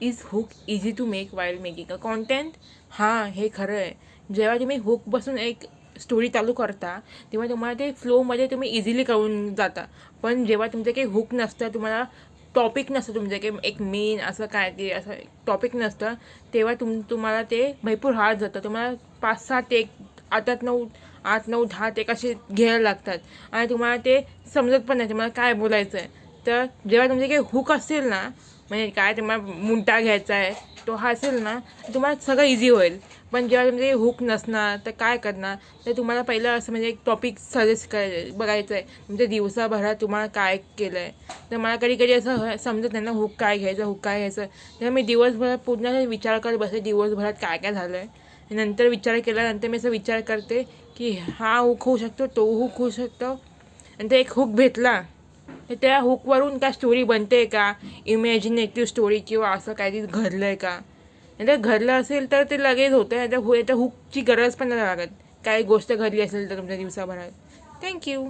Is hook easy to make while making a content. हां, हे खरं आहे. जेव्हा तुम्ही हुकपासून एक स्टोरी चालू करता तेव्हा तुम्हाला ते फ्लोमध्ये तुम्ही इझिली कळून जाता. पण जेव्हा तुमचं काही हुक नसतं, तुम्हाला टॉपिक नसतं, तुमचं काही एक मेन असं काय ते असं टॉपिक नसतं, तेव्हा तुम्हाला ते भरपूर हार्ड जातं. तुम्हाला 5-6 टेक, 8-9 10 टेक असे घ्यायला लागतात आणि तुम्हाला ते समजत पण नाही तुम्हाला काय बोलायचं आहे. तर जेव्हा तुमचे काही हुक असेल ना, म्हणजे काय तुम्हाला मुद्दा घ्यायचा आहे तो हा असेल ना, तुम्हाला सगळं इझी होईल. पण जेव्हा तुमचे हुक नसणार तर काय करणार. तर तुम्हाला पहिलं असं म्हणजे एक टॉपिक सजेस्ट बघायचं आहे तुमच्या दिवसाभरात तुम्हाला काय केलं आहे. तर मला कधी कधी असं समजत नाही ना, हुक काय घ्यायचं, हुक काय घ्यायचं. तर मी दिवसभरात पूर्ण विचार करत बसते दिवसभरात काय काय झालं आहे. नंतर विचार केल्यानंतर मी असं विचार करते की हा हुक होऊ शकतो, तो हुक होऊ शकतो. आणि ते एक हुक भेटला तर त्या हुकवरून काय स्टोरी बनते का, इमॅजिनेटिव्ह स्टोरी किंवा असं काहीतरी घडलं आहे का. नंतर घडलं असेल तर ते लगेच होतं, नाहीतर हुकची गरज पण नाही लागत. काही गोष्ट घडली असेल तर तुमच्या दिवसाभरात. थँक्यू.